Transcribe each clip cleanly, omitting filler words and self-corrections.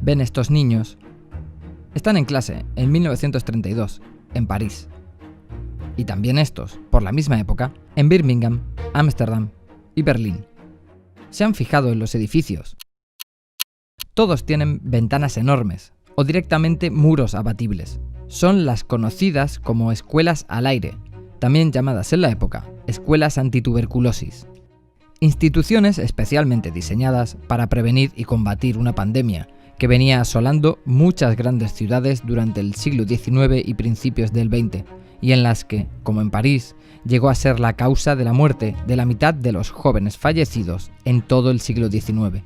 ven estos niños? Están en clase en 1932, en París. Y también estos, por la misma época, en Birmingham, Ámsterdam y Berlín. ¿Se han fijado en los edificios? Todos tienen ventanas enormes, o directamente muros abatibles. Son las conocidas como escuelas al aire, también llamadas en la época escuelas antituberculosis. Instituciones especialmente diseñadas para prevenir y combatir una pandemia que venía asolando muchas grandes ciudades durante el siglo XIX y principios del XX, y en las que, como en París, llegó a ser la causa de la muerte de la mitad de los jóvenes fallecidos en todo el siglo XIX.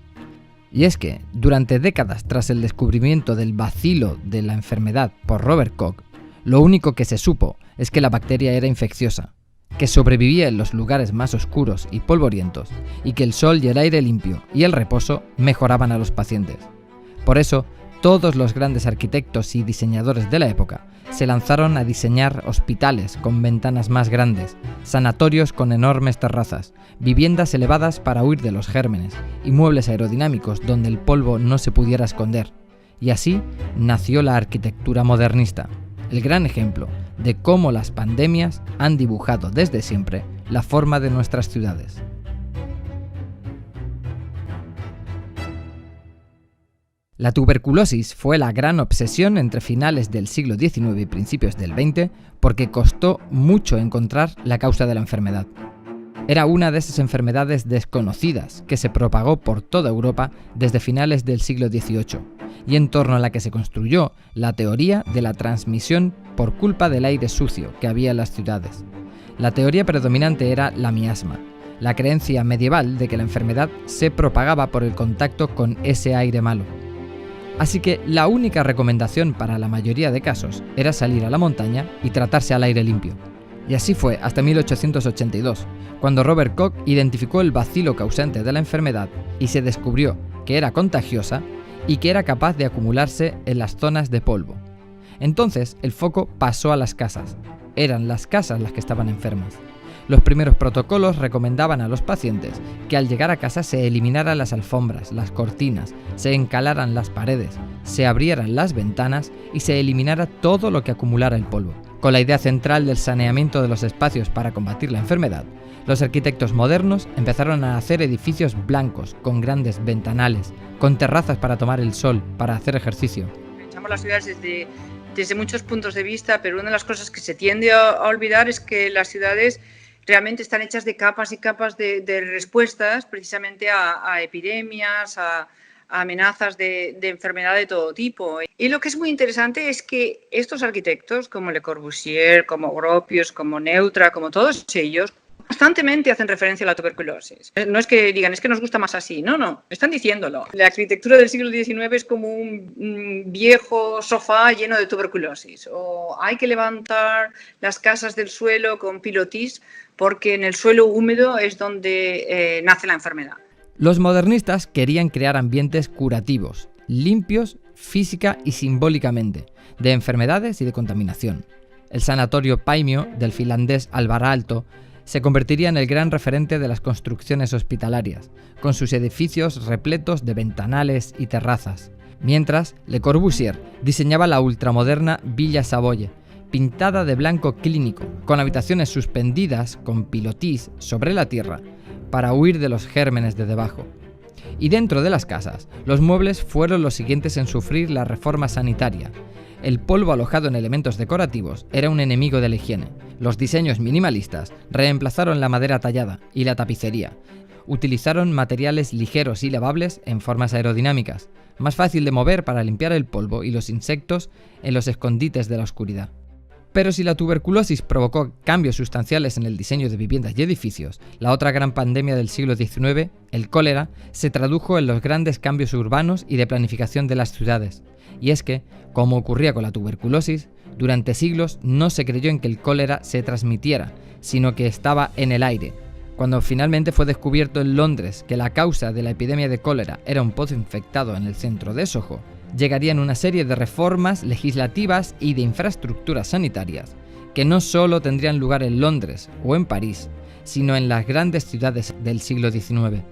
Y es que, durante décadas tras el descubrimiento del bacilo de la enfermedad por Robert Koch, lo único que se supo es que la bacteria era infecciosa, que sobrevivía en los lugares más oscuros y polvorientos, y que el sol y el aire limpio y el reposo mejoraban a los pacientes. Por eso, todos los grandes arquitectos y diseñadores de la época se lanzaron a diseñar hospitales con ventanas más grandes, sanatorios con enormes terrazas, viviendas elevadas para huir de los gérmenes y muebles aerodinámicos donde el polvo no se pudiera esconder. Y así nació la arquitectura modernista, el gran ejemplo de cómo las pandemias han dibujado desde siempre la forma de nuestras ciudades. La tuberculosis fue la gran obsesión entre finales del siglo XIX y principios del XX porque costó mucho encontrar la causa de la enfermedad. Era una de esas enfermedades desconocidas que se propagó por toda Europa desde finales del siglo XVIII y en torno a la que se construyó la teoría de la transmisión por culpa del aire sucio que había en las ciudades. La teoría predominante era la miasma, la creencia medieval de que la enfermedad se propagaba por el contacto con ese aire malo. Así que la única recomendación para la mayoría de casos era salir a la montaña y tratarse al aire limpio. Y así fue hasta 1882, cuando Robert Koch identificó el bacilo causante de la enfermedad y se descubrió que era contagiosa y que era capaz de acumularse en las zonas de polvo. Entonces el foco pasó a las casas. Eran las casas las que estaban enfermas. Los primeros protocolos recomendaban a los pacientes que al llegar a casa se eliminaran las alfombras, las cortinas, se encalaran las paredes, se abrieran las ventanas y se eliminara todo lo que acumulara el polvo. Con la idea central del saneamiento de los espacios para combatir la enfermedad, los arquitectos modernos empezaron a hacer edificios blancos, con grandes ventanales, con terrazas para tomar el sol, para hacer ejercicio. Echamos las ciudades desde muchos puntos de vista, pero una de las cosas que se tiende a olvidar es que las ciudades realmente están hechas de capas y capas de respuestas precisamente a epidemias, a amenazas de enfermedad de todo tipo. Y lo que es muy interesante es que estos arquitectos, como Le Corbusier, como Gropius, como Neutra, como todos ellos, constantemente hacen referencia a la tuberculosis. No es que digan, es que nos gusta más así, no, están diciéndolo. La arquitectura del siglo XIX es como un viejo sofá lleno de tuberculosis, o hay que levantar las casas del suelo con pilotis porque en el suelo húmedo es donde nace la enfermedad. Los modernistas querían crear ambientes curativos, limpios física y simbólicamente, de enfermedades y de contaminación. El sanatorio Paimio del finlandés Alvar Aalto se convertiría en el gran referente de las construcciones hospitalarias, con sus edificios repletos de ventanales y terrazas. Mientras, Le Corbusier diseñaba la ultramoderna Villa Savoye, pintada de blanco clínico, con habitaciones suspendidas con pilotis sobre la tierra, para huir de los gérmenes de debajo. Y dentro de las casas, los muebles fueron los siguientes en sufrir la reforma sanitaria. El polvo alojado en elementos decorativos era un enemigo de la higiene. Los diseños minimalistas reemplazaron la madera tallada y la tapicería. Utilizaron materiales ligeros y lavables en formas aerodinámicas, más fácil de mover para limpiar el polvo y los insectos en los escondites de la oscuridad. Pero si la tuberculosis provocó cambios sustanciales en el diseño de viviendas y edificios, la otra gran pandemia del siglo XIX, el cólera, se tradujo en los grandes cambios urbanos y de planificación de las ciudades. Y es que, como ocurría con la tuberculosis, durante siglos no se creyó en que el cólera se transmitiera, sino que estaba en el aire. Cuando finalmente fue descubierto en Londres que la causa de la epidemia de cólera era un pozo infectado en el centro de Soho, llegarían una serie de reformas legislativas y de infraestructuras sanitarias que no solo tendrían lugar en Londres o en París, sino en las grandes ciudades del siglo XIX.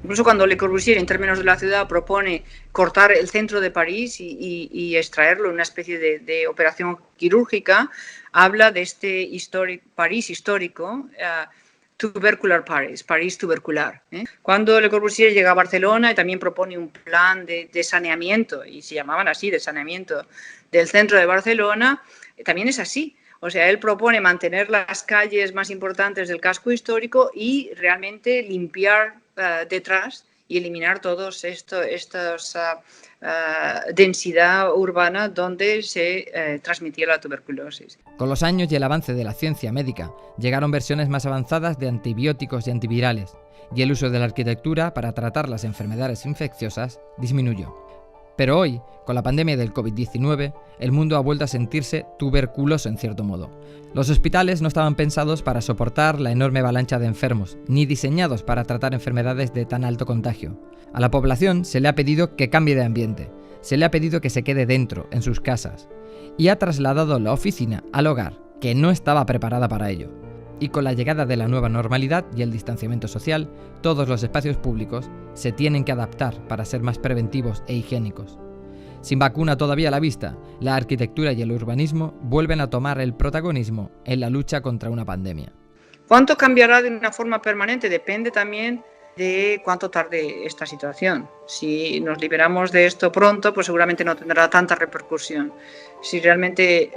Incluso cuando Le Corbusier, en términos de la ciudad, propone cortar el centro de París y extraerlo en una especie de operación quirúrgica, habla de este París histórico, tubercular Paris, París tubercular. Cuando Le Corbusier llega a Barcelona y también propone un plan de saneamiento, y se llamaban así, de saneamiento del centro de Barcelona, también es así. O sea, él propone mantener las calles más importantes del casco histórico y realmente limpiar detrás y eliminar todos estos densidad urbana donde se transmitía la tuberculosis. Con los años y el avance de la ciencia médica, llegaron versiones más avanzadas de antibióticos y antivirales, y el uso de la arquitectura para tratar las enfermedades infecciosas disminuyó. Pero hoy, con la pandemia del COVID-19, el mundo ha vuelto a sentirse tuberculoso en cierto modo. Los hospitales no estaban pensados para soportar la enorme avalancha de enfermos, ni diseñados para tratar enfermedades de tan alto contagio. A la población se le ha pedido que cambie de ambiente, se le ha pedido que se quede dentro, en sus casas, y ha trasladado la oficina al hogar, que no estaba preparada para ello. Y con la llegada de la nueva normalidad y el distanciamiento social, todos los espacios públicos se tienen que adaptar para ser más preventivos e higiénicos. Sin vacuna todavía a la vista, la arquitectura y el urbanismo vuelven a tomar el protagonismo en la lucha contra una pandemia. ¿Cuánto cambiará de una forma permanente? Depende también de cuánto tarde esta situación. Si nos liberamos de esto pronto, pues seguramente no tendrá tanta repercusión. Si realmente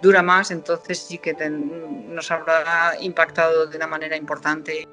dura más, entonces sí que nos habrá impactado de una manera importante.